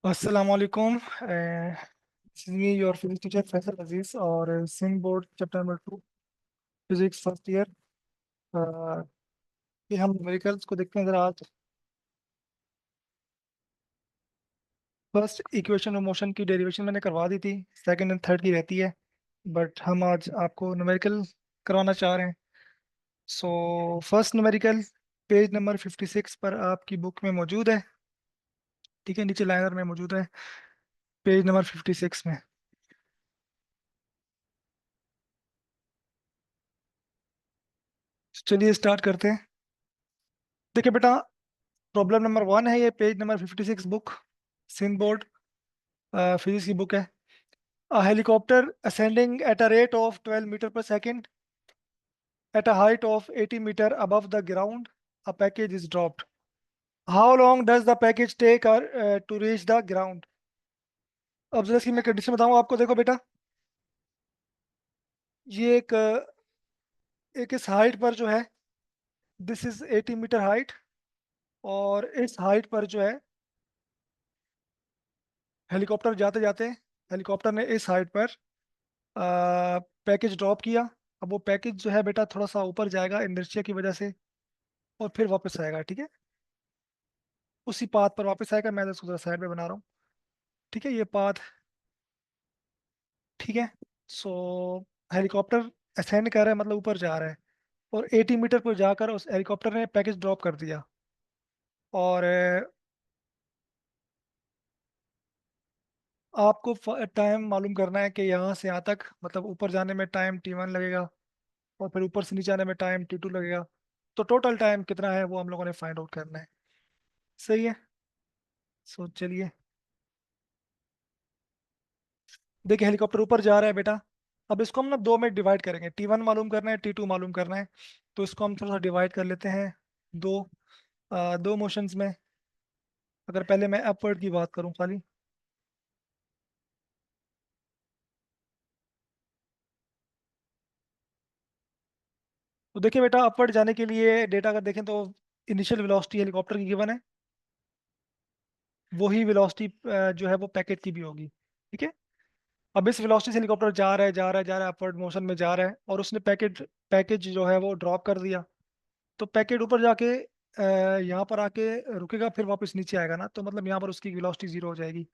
अस्सलाम वालेकुम। Me your physics teacher Faisal Aziz और सिंह board chapter number 2 physics first year. ये हम न्यूमेरिकल्स को देखते हैं जरा आज। फर्स्ट इक्वेशन ऑफ मोशन की डेरिवेशन मैंने करवा दी थी, सेकंड एंड थर्ड की रहती है, बट हम आज आपको न्यूमेरिकल करवाना चाह रहे हैं। So first numerical page number 56 पर आपकी बुक में मौजूद है। ठीक है, नीचे लाइनर में मौजूद है, पेज नंबर 56 में। चलिए स्टार्ट करते हैं। देखिए बेटा, प्रॉब्लम नंबर 1 है, ये page number 56 book, Sindh board physics की बुक है। A helicopter ascending at a rate of 12 meter per second at a height of 80 meter above the ground, a package is dropped. How long does the package take to reach the ground? अब जरा इसकी मैं condition बताऊं आपको। देखो बेटा, ये एक इस हाइट पर जो है, दिस इज 80 मीटर हाइट, और इस हाइट पर जो है हेलीकॉप्टर जाते जाते हेलीकॉप्टर ने इस हाइट पर पैकेज ड्रॉप किया। अब वो पैकेज जो है बेटा थोड़ा सा ऊपर जाएगा इनर्शिया की वजह से, और फिर वापस आएगा। ठीक है, उसी पाथ पर वापस आएगा। मैं तो उसको जरा साइड में बना रहा हूँ। ठीक है, ये पाथ। ठीक है। सो हेलीकॉप्टर असेंड कर रहा है, मतलब ऊपर जा रहा है, और 80 मीटर पर जाकर उस हेलीकॉप्टर ने पैकेज ड्रॉप कर दिया। और आपको टाइम मालूम करना है कि यहाँ से यहाँ तक, मतलब ऊपर जाने में टाइम T1 लगेगा, और फिर ऊपर से नीचे आने में टाइम T2 लगेगा। तो टोटल टाइम कितना है वो हम लोगों ने फाइंड आउट करना है। सही है। सो चलिए, देखिए हेलीकॉप्टर ऊपर जा रहा है बेटा। अब इसको हम ना दो में डिवाइड करेंगे, T1 मालूम करना है, T2 मालूम करना है। तो इसको हम थोड़ा सा डिवाइड कर लेते हैं दो दो मोशंस में। अगर पहले मैं अपवर्ड की बात करूं खाली, तो देखिए बेटा, अपवर्ड जाने के लिए डेटा अगर देखें तो इनिशियल वेलोसिटी हेलीकॉप्टर की गिवन है, वही वेलोसिटी जो है वो पैकेट की भी होगी। ठीक है। अब इस वेलोसिटी से हेलीकॉप्टर जा रहा है जा रहा है जा रहा है, अपवर्ड मोशन में जा रहा है, और उसने पैकेट पैकेज जो है वो ड्रॉप कर दिया। तो पैकेट ऊपर जाके यहाँ पर आके रुकेगा, फिर वापस नीचे आएगा ना, तो मतलब यहाँ पर उसकी वेलोसिटी जीरो हो जाएगी।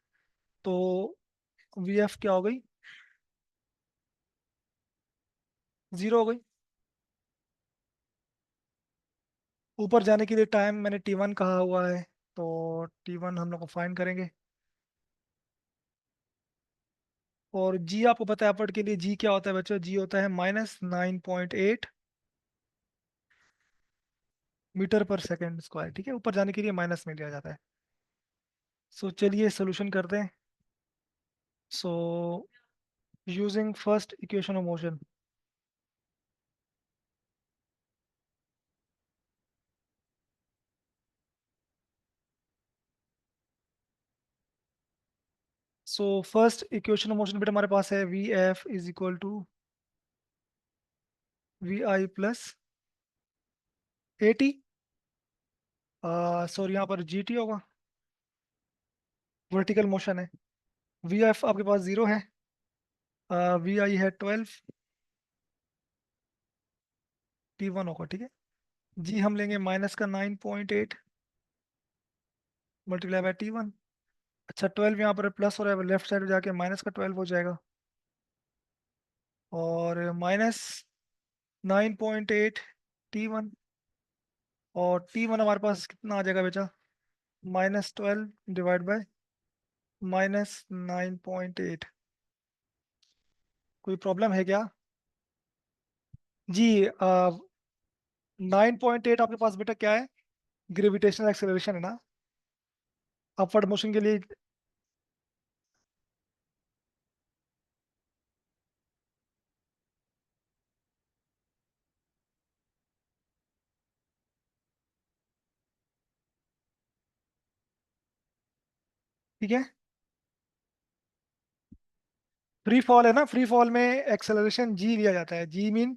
तो वी एफ क्या हो गई? जीरो हो गई। ऊपर जाने के लिए टाइम मैंने T1 कहा हुआ है, तो T1 हम लोग को फाइंड करेंगे। और जी आपको पता है अपवर्ड के लिए जी क्या होता है बच्चों? जी होता है -9.8 मीटर पर सेकेंड स्क्वायर। ठीक है, ऊपर जाने के लिए माइनस में लिया जाता है। सो चलिए सोल्यूशन करते हैं। So using first equation of motion, so first equation of motion बेटा हमारे पास है V F is equal to V I plus A T. Sorry, यहाँ पर जी टी होगा, वर्टिकल मोशन है। वी एफ आपके पास जीरो है, वी आई है 12, T1 होगा। ठीक है, जी हम लेंगे माइनस का 9.8 मल्टीप्लाई बाय T1। अच्छा, 12 यहाँ पर प्लस हो रहा है, लेफ्ट साइड जाके माइनस का 12 हो जाएगा, और माइनस 9.8 T1। और T1 हमारे पास कितना आ जाएगा बेटा? -12 डिवाइड बाय -9.8। कोई प्रॉब्लम है क्या? जी 9.8 आपके पास बेटा क्या है? ग्रेविटेशनल एक्सेलरेशन है ना, अपवर्ड मोशन के लिए। ठीक है, फ्री फॉल है ना, फ्री फॉल में एक्सेलरेशन जी लिया जाता है। जी मीन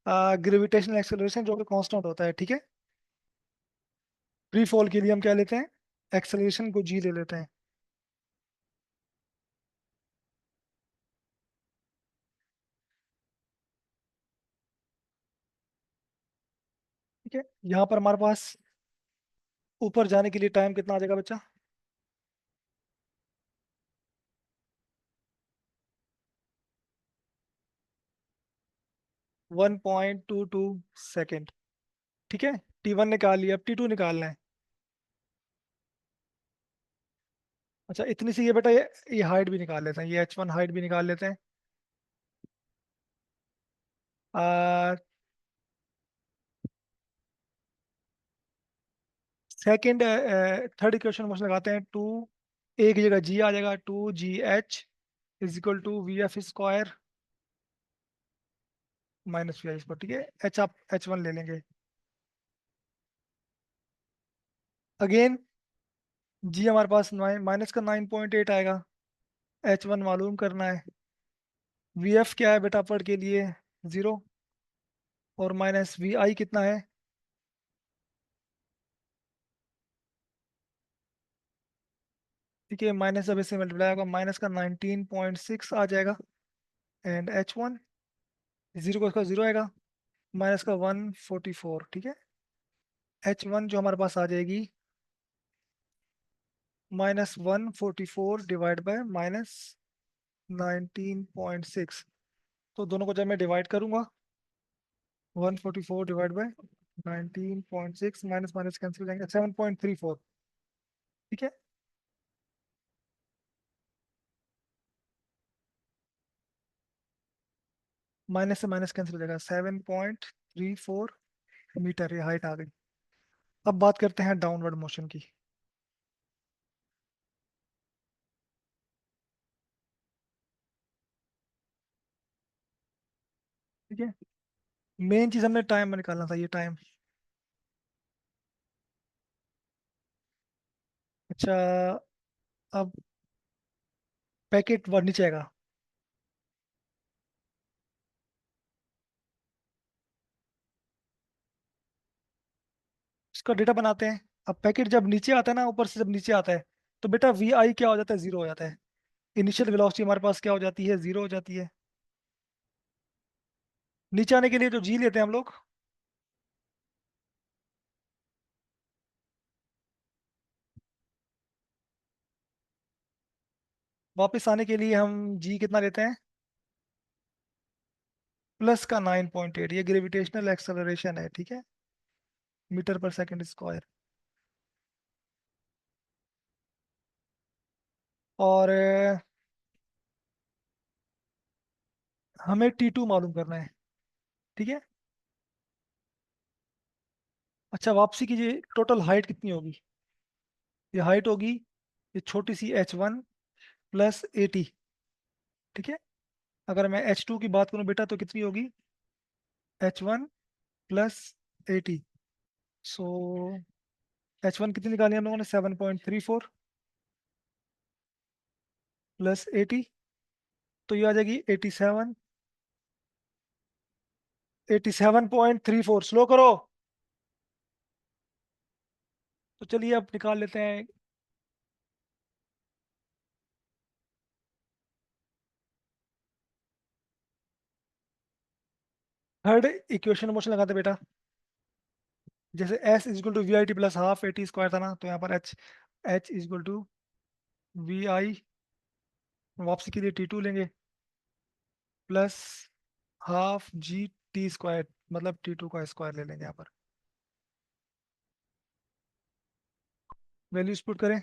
ग्रेविटेशनल एक्सेलरेशन, जो कि कांस्टेंट होता है। ठीक है, फ्री फॉल के लिए हम क्या लेते हैं? एक्सेलरेशन को जी ले लेते हैं। ठीक है, यहाँ पर हमारे पास ऊपर जाने के लिए टाइम कितना आ जाएगा बच्चा? 1.22 सेकेंड। ठीक है, T1 निकाल लिया, अब T2 निकालना है। अच्छा, इतनी सी ये बेटा, ये हाइट भी निकाल लेते हैं, ये H1 हाइट भी निकाल लेते हैं। सेकेंड, थर्ड इक्वेशन मोशन लगाते हैं। टू, एक जगह जी आ जाएगा, 2GH is equal to VF² minus VI²। ठीक है, एच आप H1 ले लेंगे। अगेन जी हमारे पास माइनस का 9.8 आएगा। H1 मालूम करना है। VF क्या है बेटा अपवर्ड के लिए? 0। और माइनस VI कितना है? ठीक है, माइनस जब इससे मल्टीप्लाई होगा, माइनस का 19.6 आ जाएगा। एंड H1 जीरो का उसका 0 आएगा, माइनस का 144। ठीक है, H1 जो हमारे पास आ जाएगी -144 डिवाइड बाय -19.6। तो दोनों को जब मैं डिवाइड करूंगा, 144 divide by 19.6, minus minus cancel हो जाएंगे, 7.34। ठीक है, माइनस से माइनस कैंसिल हो जाएगा, 7.34 मीटर ये हाइट आ गई। अब बात करते हैं डाउनवर्ड मोशन की। ठीक है, मेन चीज हमने टाइम में निकालना था, ये टाइम। अच्छा, अब पैकेट वर्ड नीचे आएगा। इसका डेटा बनाते हैं। अब पैकेट जब नीचे आता है ना, ऊपर से जब नीचे आता है, तो बेटा VI क्या हो जाता है? 0 हो जाता है। इनिशियल वेलोसिटी हमारे पास क्या हो जाती है? 0 हो जाती है। नीचे आने के लिए जो जी लेते हैं हम लोग, वापस आने के लिए हम जी कितना लेते हैं? प्लस का 9.8। ये ग्रेविटेशनल एक्सेलरेशन है। ठीक है, मीटर पर सेकंड स्क्वायर। और हमें T2 मालूम करना है। ठीक है, अच्छा वापसी की ये टोटल हाइट कितनी होगी? ये हाइट होगी, ये छोटी सी H1 प्लस 80। ठीक है, अगर मैं H2 की बात करूं बेटा, तो कितनी होगी? H1 plus 80। सो H1 कितनी निकाली हम लोगों ने? 7.34 प्लस 80, तो ये आ जाएगी 87। 87.34। स्लो करो। तो चलिए अब निकाल लेते हैं। थर्ड इक्वेशन मोशन लगाते बेटा। जैसे S is equal to VI T plus half AT² था ना, तो यहाँ पर H is equal to VI, वापसी के लिए T2 लेंगे, प्लस हाफ GT², मतलब T2 का स्क्वायर ले लेंगे यहाँ पर। वैल्यूज पुट करें।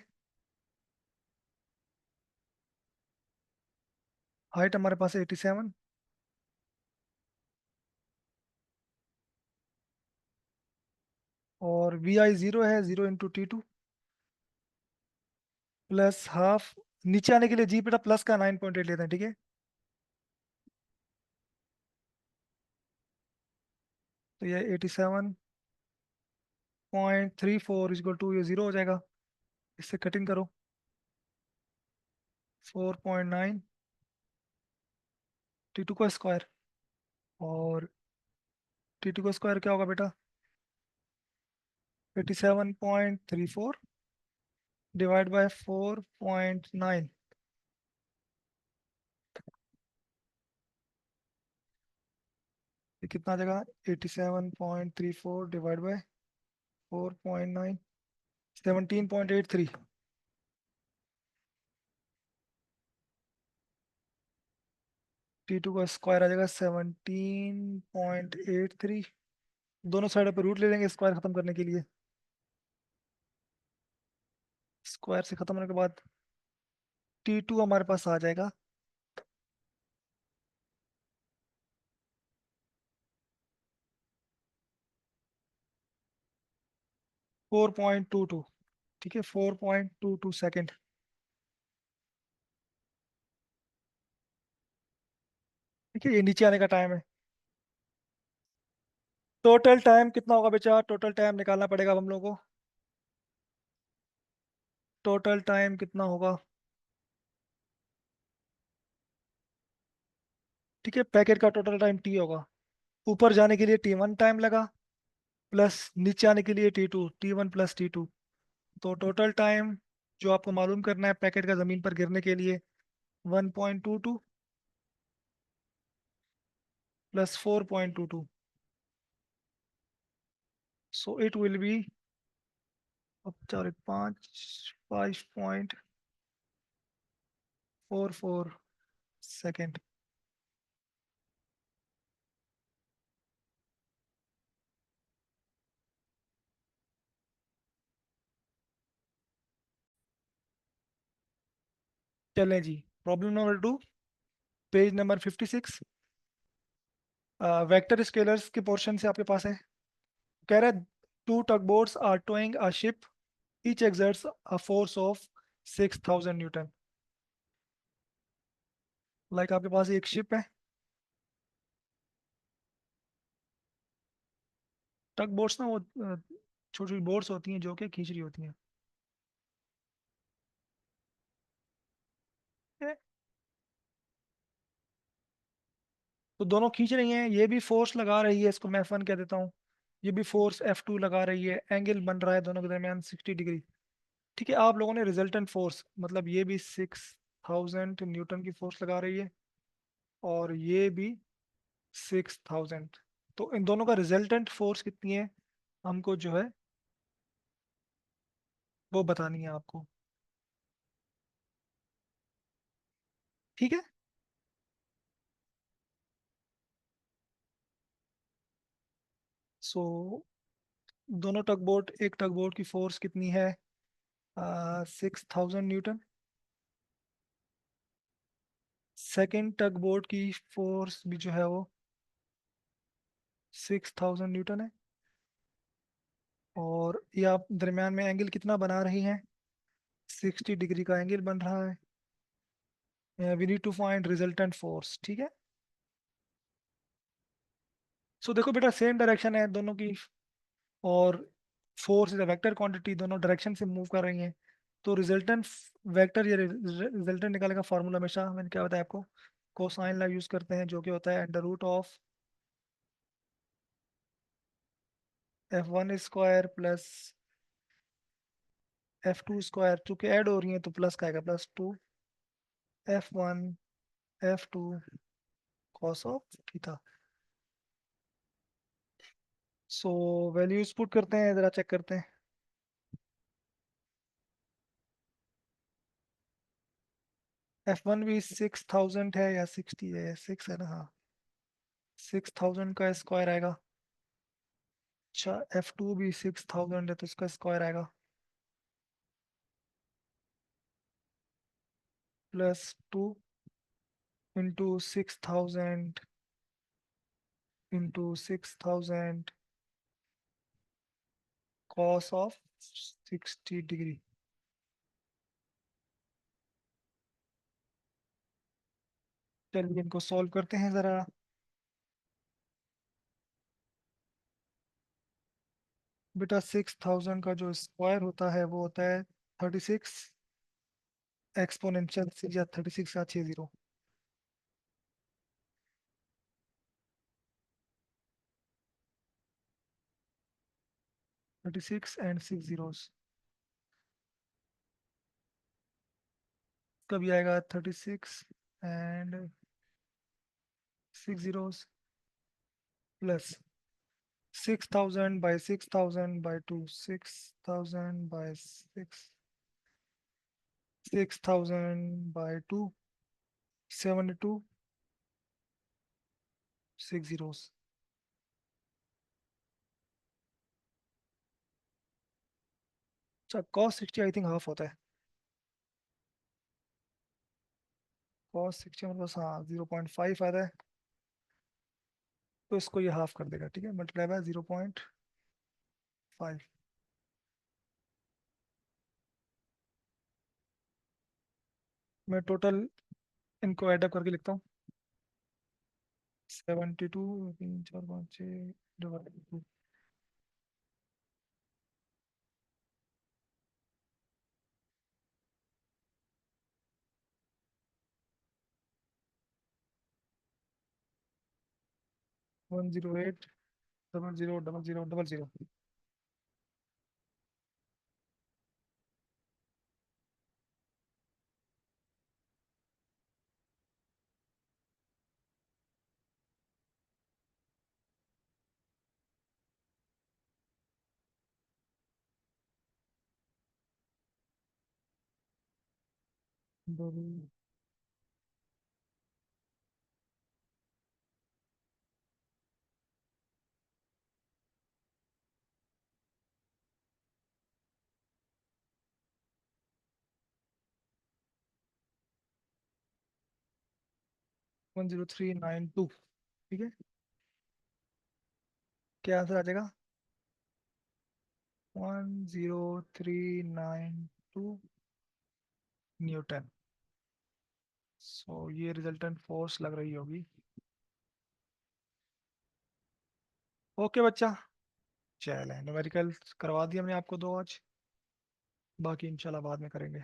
हाइट हमारे पास है 87, और VI 0 है, 0 इंटू T2 प्लस हाफ। नीचे आने के लिए जी बेटा प्लस का 9.8 लेते हैं। ठीक है, तो ये 87.34 इक्वल टू, ये 0 हो जाएगा। इससे कटिंग करो, 4.9 T2 का स्क्वायर। और T2 का स्क्वायर क्या होगा बेटा? 87.34 डिवाइड बाय 4.9। ये कितना आ जाएगा? 87.34 डिवाइड बाय 4.9, 17.83। T2 का स्क्वायर आ जाएगा 17.83। दोनों साइड पे रूट ले लेंगे स्क्वायर खत्म करने के लिए। स्क्वायर से खत्म होने के बाद T2 हमारे पास आ जाएगा 4.22। ठीक है, 4.22 सेकेंड। ठीक है, ये नीचे आने का टाइम है। टोटल टाइम कितना होगा बेचा? टोटल टाइम निकालना पड़ेगा अब हम लोगों को। टोटल टाइम कितना होगा? ठीक है, पैकेट का टोटल टाइम टी होगा। ऊपर जाने के लिए T1 टाइम लगा, प्लस नीचे आने के लिए T2, T1 प्लस T2। तो टोटल टाइम जो आपको मालूम करना है पैकेट का ज़मीन पर गिरने के लिए, 1.22 plus 4.22, so it will be, अब 4 1 5, 5.44 सेकेंड। चलें जी, problem number 2, page number 56। Vector scalars के पोर्शन से आपके पास है। कह रहा है two tug boats are towing a ship, each exerts a force of 6000 newton. Like आपके पास एक शिप है, टग बोट्स ना वो छोटी छोटी बोट्स होती हैं जो कि खींच रही होती हैं। ए, तो दोनों खींच रही हैं, ये भी फोर्स लगा रही है, इसको मैं F1 कह देता हूँ। ये भी फोर्स F2 लगा रही है, एंगल बन रहा है दोनों के दरमियान 60 डिग्री। ठीक है, आप लोगों ने रिजल्टेंट फोर्स मतलब ये भी 6000 न्यूटन की फोर्स लगा रही है, और ये भी 6000। तो इन दोनों का रिजल्टेंट फोर्स कितनी है हमको जो है वो बतानी है आपको। ठीक है, सो दोनों टग बोट, एक टग बोट की फोर्स कितनी है? 6000 न्यूटन। सेकेंड टग बोट की फोर्स भी जो है वो 6000 न्यूटन है। और ये आप दरमियान में एंगल कितना बना रही हैं? 60 डिग्री का एंगल बन रहा है। We need to find resultant force. ठीक है, सो देखो बेटा, सेम डायरेक्शन है दोनों की, और force is a vector quantity, दोनों डायरेक्शन से मूव कर रही हैं। तो रिजल्टेंट वेक्टर या रिजल्टेंट निकालने का फॉर्मूला हमेशा मैंने क्या बताया आपको, कोसाइन लॉ यूज करते हैं, जो कि होता है under root of F1 square plus F2 square, चूंकि ऐड हो रही हैं तो प्लस का आएगा, +2 F1 F2 cos of theta. So values put करते हैं, जरा चेक करते हैं। F1 भी 6000 है या 60 है? 6 है ना, हाँ। 6000 का स्क्वायर आएगा। अच्छा, F2 भी 6000 है तो इसका स्क्वायर आएगा, +2 into 6000 into 6000 cos of 60 degree. चलिए इनको सॉल्व करते हैं ज़रा। बेटा 6000 का जो स्क्वायर होता है वो होता है 36 एक्सपोनेंशियल से, या 36 का 60। 36 एंड 6 zeros, कभी आएगा 36 and 6 zeros? Plus 6,000 by 6,000 by 2, 6,000 by 2, 72 6 zeros. अच्छा, cos 60 आई थिंक हाफ होता है। cos 60 मतलब हाँ 0.5 आता है, तो इसको ये हाफ कर देगा, ठीक है, मल्टीप्लाई बाय 0.5। मैं टोटल इनको ऐड अप करके लिखता हूँ। 72, 3 4 5 6 divide 108 000000। One zero three nine two ठीक है, क्या आंसर आ जाएगा? 10392 न्यूटन। सो ये रिजल्टेंट फोर्स लग रही होगी। ओके बच्चा, चल न्यूमेरिकल करवा दिया मैंने आपको दो आज, बाकी इंशाल्लाह बाद में करेंगे।